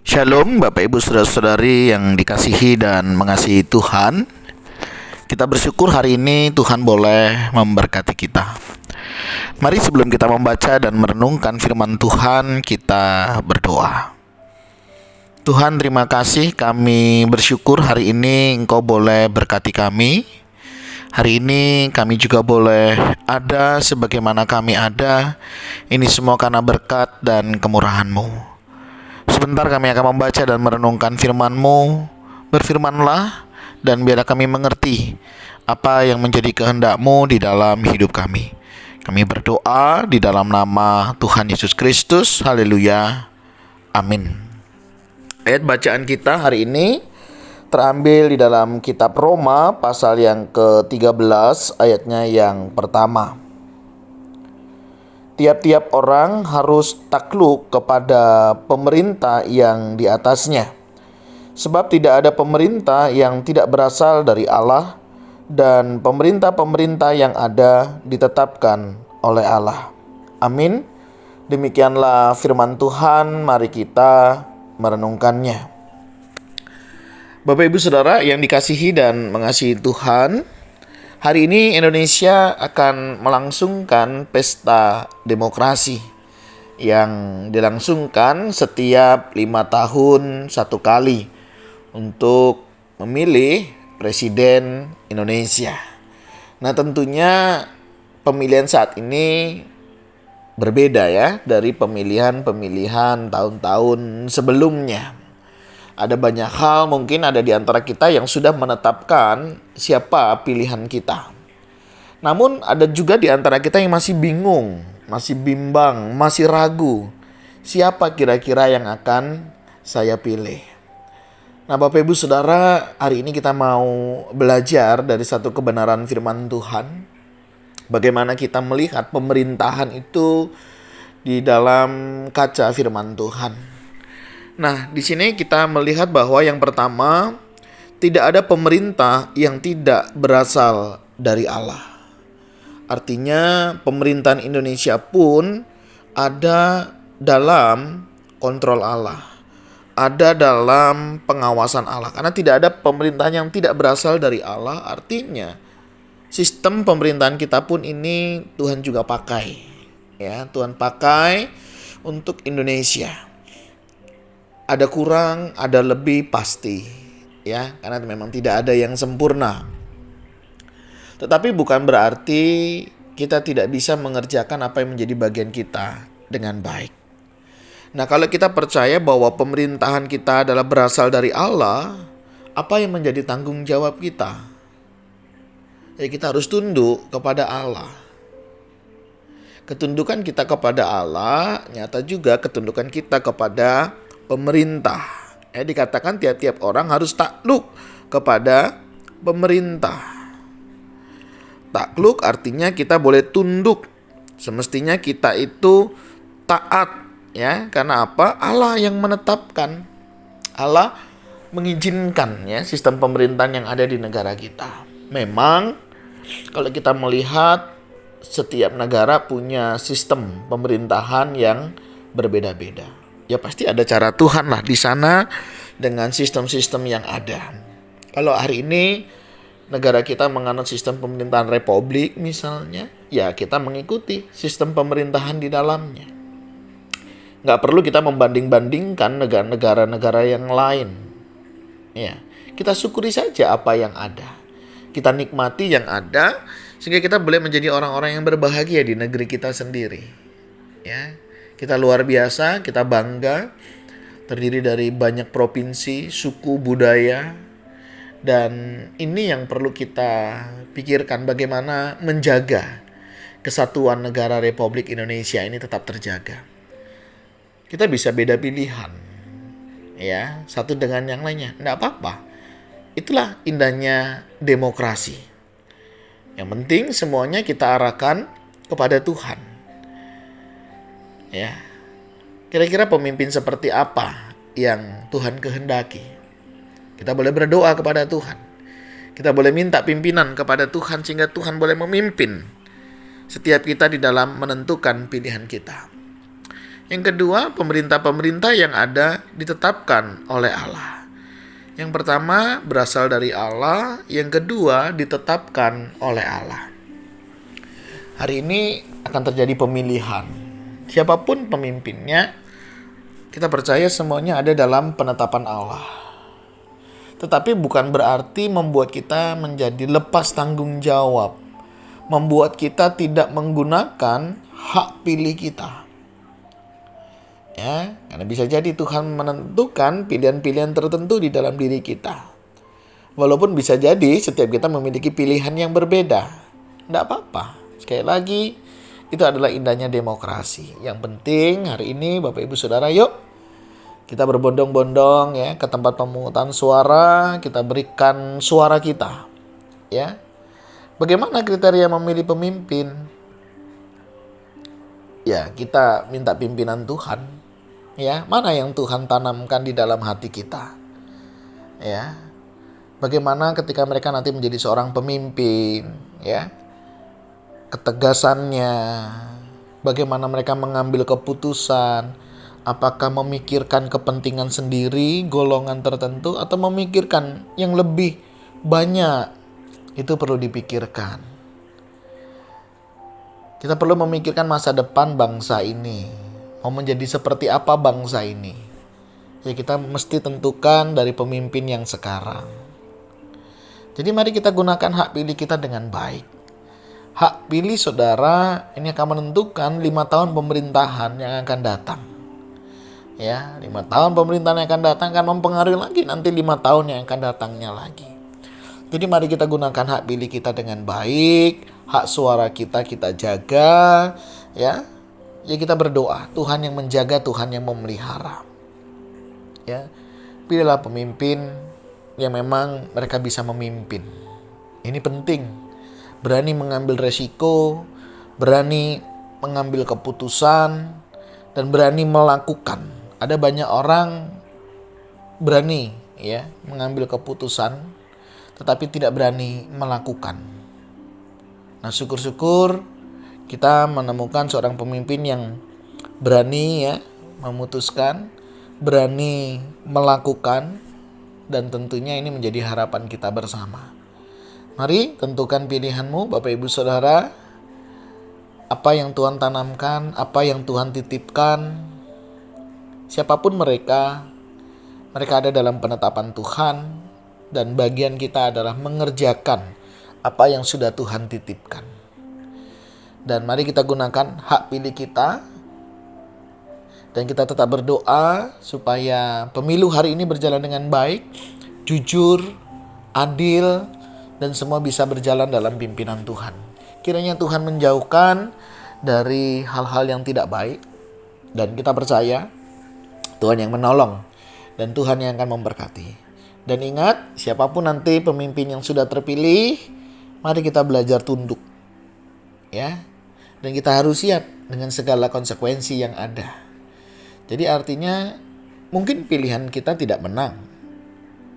Shalom Bapak Ibu Saudara-saudari yang dikasihi dan mengasihi Tuhan. Kita bersyukur hari ini Tuhan boleh memberkati kita. Mari sebelum kita membaca dan merenungkan firman Tuhan, kita berdoa. Tuhan, terima kasih, kami bersyukur hari ini Engkau boleh berkati kami. Hari ini kami juga boleh ada sebagaimana kami ada. Ini semua karena berkat dan kemurahan-Mu. Sebentar kami akan membaca dan merenungkan firman-Mu. Berfirmanlah dan biarlah kami mengerti apa yang menjadi kehendak-Mu di dalam hidup kami. Kami berdoa di dalam nama Tuhan Yesus Kristus. Haleluya. Amin. Ayat bacaan kita hari ini terambil di dalam kitab Roma pasal yang ke-13 ayatnya yang pertama. Tiap-tiap orang harus takluk kepada pemerintah yang di atasnya, sebab tidak ada pemerintah yang tidak berasal dari Allah, dan pemerintah-pemerintah yang ada ditetapkan oleh Allah. Amin. Demikianlah firman Tuhan, mari kita merenungkannya. Bapak Ibu Saudara yang dikasihi dan mengasihi Tuhan, hari ini Indonesia akan melangsungkan pesta demokrasi yang dilangsungkan setiap 5 tahun satu kali untuk memilih Presiden Indonesia. Nah, tentunya pemilihan saat ini berbeda ya dari pemilihan tahun-tahun sebelumnya. Ada banyak hal, mungkin ada di antara kita yang sudah menetapkan siapa pilihan kita. Namun ada juga di antara kita yang masih bingung, masih bimbang, masih ragu. Siapa kira-kira yang akan saya pilih? Nah, Bapak Ibu Saudara, hari ini kita mau belajar dari satu kebenaran firman Tuhan. Bagaimana kita melihat pemerintahan itu di dalam kaca firman Tuhan. Nah, di sini kita melihat bahwa yang pertama, tidak ada pemerintah yang tidak berasal dari Allah. Artinya pemerintahan Indonesia pun ada dalam kontrol Allah, ada dalam pengawasan Allah. Karena tidak ada pemerintahan yang tidak berasal dari Allah, artinya sistem pemerintahan kita pun ini Tuhan juga pakai. Ya, Tuhan pakai untuk Indonesia. Ada kurang, ada lebih pasti, ya, karena memang tidak ada yang sempurna. Tetapi bukan berarti kita tidak bisa mengerjakan apa yang menjadi bagian kita dengan baik. Nah, kalau kita percaya bahwa pemerintahan kita adalah berasal dari Allah, apa yang menjadi tanggung jawab kita? Ya, kita harus tunduk kepada Allah. Ketundukan kita kepada Allah nyata juga ketundukan kita kepada pemerintah. Dikatakan tiap-tiap orang harus takluk kepada pemerintah. Takluk artinya kita boleh tunduk. Semestinya kita itu taat, ya. Karena apa? Allah yang menetapkan. Allah mengizinkan ya sistem pemerintahan yang ada di negara kita. Memang kalau kita melihat setiap negara punya sistem pemerintahan yang berbeda-beda. Ya pasti ada cara Tuhan lah di sana dengan sistem-sistem yang ada. Kalau hari ini negara kita menganut sistem pemerintahan republik misalnya, ya kita mengikuti sistem pemerintahan di dalamnya. Nggak perlu kita membanding-bandingkan negara-negara yang lain. Ya, kita syukuri saja apa yang ada. Kita nikmati yang ada sehingga kita boleh menjadi orang-orang yang berbahagia di negeri kita sendiri. Ya. Kita luar biasa, kita bangga, terdiri dari banyak provinsi, suku, budaya. Dan ini yang perlu kita pikirkan bagaimana menjaga kesatuan negara Republik Indonesia ini tetap terjaga. Kita bisa beda pilihan, ya, satu dengan yang lainnya, enggak apa-apa. Itulah indahnya demokrasi. Yang penting semuanya kita arahkan kepada Tuhan. Ya, kira-kira pemimpin seperti apa yang Tuhan kehendaki? Kita boleh berdoa kepada Tuhan. Kita boleh minta pimpinan kepada Tuhan sehingga Tuhan boleh memimpin setiap kita di dalam menentukan pilihan kita. Yang kedua, pemerintah-pemerintah yang ada ditetapkan oleh Allah. Yang pertama berasal dari Allah, yang kedua ditetapkan oleh Allah. Hari ini akan terjadi pemilihan. Siapapun pemimpinnya, kita percaya semuanya ada dalam penetapan Allah. Tetapi bukan berarti membuat kita menjadi lepas tanggung jawab, membuat kita tidak menggunakan hak pilih kita. Ya, karena bisa jadi Tuhan menentukan pilihan-pilihan tertentu di dalam diri kita. Walaupun bisa jadi setiap kita memiliki pilihan yang berbeda. Tidak apa-apa. Sekali lagi, itu adalah indahnya demokrasi. Yang penting hari ini Bapak Ibu Saudara, yuk kita berbondong-bondong ya ke tempat pemungutan suara, kita berikan suara kita. Ya. Bagaimana kriteria memilih pemimpin? Ya, kita minta pimpinan Tuhan. Ya, mana yang Tuhan tanamkan di dalam hati kita? Ya. Bagaimana ketika mereka nanti menjadi seorang pemimpin, ya? Ketegasannya, bagaimana mereka mengambil keputusan, apakah memikirkan kepentingan sendiri, golongan tertentu, atau memikirkan yang lebih banyak, itu perlu dipikirkan. Kita perlu memikirkan masa depan bangsa ini, mau menjadi seperti apa bangsa ini. Ya, kita mesti tentukan dari pemimpin yang sekarang. Jadi mari kita gunakan hak pilih kita dengan baik. Hak pilih saudara ini akan menentukan 5 tahun pemerintahan yang akan datang. Ya, 5 tahun pemerintahan yang akan datang akan mempengaruhi lagi nanti 5 tahun yang akan datangnya lagi. Jadi mari kita gunakan hak pilih kita dengan baik, hak suara kita jaga, ya. Ya, kita berdoa, Tuhan yang menjaga, Tuhan yang memelihara. Ya. Pilihlah pemimpin yang memang mereka bisa memimpin. Ini penting. Berani mengambil resiko, berani mengambil keputusan, dan berani melakukan. Ada banyak orang berani ya mengambil keputusan, tetapi tidak berani melakukan. Nah, syukur-syukur kita menemukan seorang pemimpin yang berani ya memutuskan, berani melakukan, dan tentunya ini menjadi harapan kita bersama. Mari tentukan pilihanmu Bapak Ibu Saudara. Apa yang Tuhan tanamkan, apa yang Tuhan titipkan, siapapun mereka ada dalam penetapan Tuhan, dan bagian kita adalah mengerjakan apa yang sudah Tuhan titipkan. Dan mari kita gunakan hak pilih kita, dan kita tetap berdoa supaya pemilu hari ini berjalan dengan baik, jujur, adil, dan semua bisa berjalan dalam pimpinan Tuhan. Kiranya Tuhan menjauhkan dari hal-hal yang tidak baik, dan kita percaya Tuhan yang menolong, dan Tuhan yang akan memberkati. Dan ingat, siapapun nanti pemimpin yang sudah terpilih, mari kita belajar tunduk. Ya. Dan kita harus siap dengan segala konsekuensi yang ada. Jadi artinya mungkin pilihan kita tidak menang.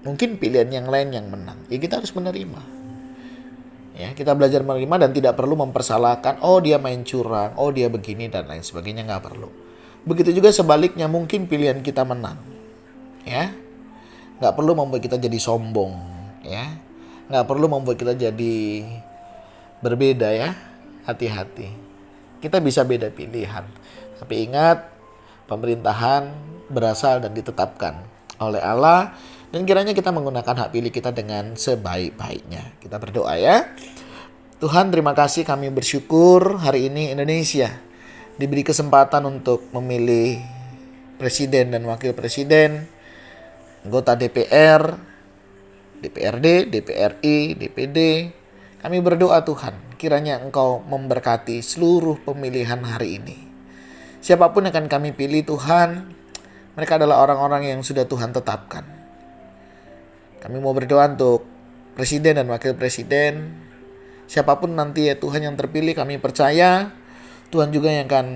Mungkin pilihan yang lain yang menang. Ya, kita harus menerima. Ya, kita belajar menerima dan tidak perlu mempersalahkan, oh dia main curang, oh dia begini dan lain sebagainya, nggak perlu. Begitu juga sebaliknya, mungkin pilihan kita menang. Ya. Nggak perlu membuat kita jadi sombong, ya. Nggak perlu membuat kita jadi berbeda, ya. Hati-hati. Kita bisa beda pilihan. Tapi ingat, pemerintahan berasal dan ditetapkan oleh Allah, dan kiranya kita menggunakan hak pilih kita dengan sebaik-baiknya. Kita berdoa ya. Tuhan, terima kasih, kami bersyukur hari ini Indonesia diberi kesempatan untuk memilih presiden dan wakil presiden, anggota DPR, DPRD, DPRI, DPD. Kami berdoa Tuhan, kiranya Engkau memberkati seluruh pemilihan hari ini. Siapapun yang akan kami pilih Tuhan, mereka adalah orang-orang yang sudah Tuhan tetapkan. Kami mau berdoa untuk presiden dan wakil presiden. Siapapun nanti ya Tuhan yang terpilih, kami percaya Tuhan juga yang akan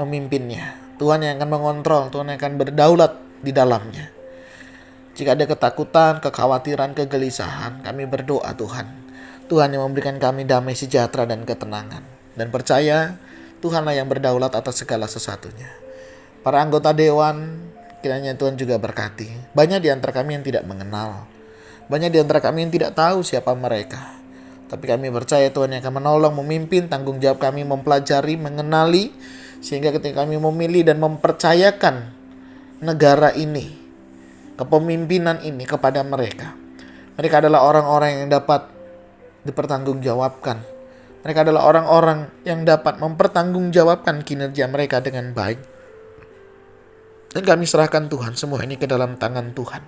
memimpinnya. Tuhan yang akan mengontrol, Tuhan yang akan berdaulat di dalamnya. Jika ada ketakutan, kekhawatiran, kegelisahan, kami berdoa Tuhan. Tuhan yang memberikan kami damai sejahtera dan ketenangan. Dan percaya Tuhanlah yang berdaulat atas segala sesuatunya. Para anggota dewan, kiranya Tuhan juga berkati. Banyak di antara kami yang tidak mengenal. Banyak di antara kami yang tidak tahu siapa mereka. Tapi kami percaya Tuhan yang akan menolong, memimpin, tanggung jawab kami mempelajari, mengenali. Sehingga ketika kami memilih dan mempercayakan negara ini, kepemimpinan ini kepada mereka. Mereka adalah orang-orang yang dapat dipertanggungjawabkan. Mereka adalah orang-orang yang dapat mempertanggungjawabkan kinerja mereka dengan baik. Dan kami serahkan Tuhan semua ini ke dalam tangan Tuhan.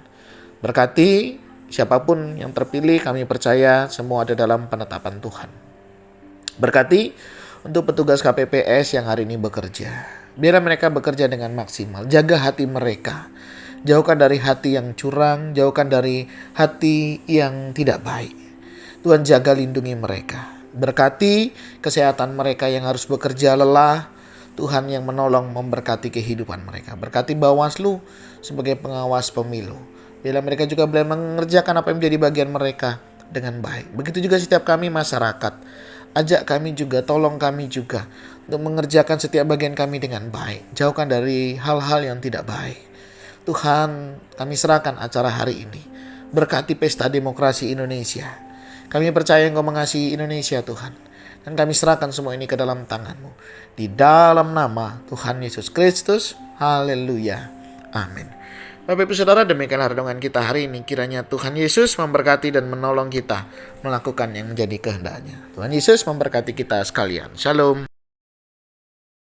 Berkati siapapun yang terpilih, kami percaya semua ada dalam penetapan Tuhan. Berkati untuk petugas KPPS yang hari ini bekerja. Biar mereka bekerja dengan maksimal. Jaga hati mereka. Jauhkan dari hati yang curang. Jauhkan dari hati yang tidak baik. Tuhan jaga lindungi mereka. Berkati kesehatan mereka yang harus bekerja lelah. Tuhan yang menolong memberkati kehidupan mereka. Berkati Bawaslu sebagai pengawas pemilu. Bila mereka juga boleh mengerjakan apa yang menjadi bagian mereka dengan baik. Begitu juga setiap kami masyarakat. Ajak kami juga, tolong kami juga untuk mengerjakan setiap bagian kami dengan baik. Jauhkan dari hal-hal yang tidak baik. Tuhan, kami serahkan acara hari ini. Berkati pesta demokrasi Indonesia. Kami percaya Engkau mengasihi Indonesia, Tuhan. Dan kami serahkan semua ini ke dalam tangan-Mu. Di dalam nama Tuhan Yesus Kristus. Haleluya. Amin. Bapak Ibu Saudara, demikianlah renungan kita hari ini. Kiranya Tuhan Yesus memberkati dan menolong kita melakukan yang menjadi kehendak-Nya. Tuhan Yesus memberkati kita sekalian. Shalom.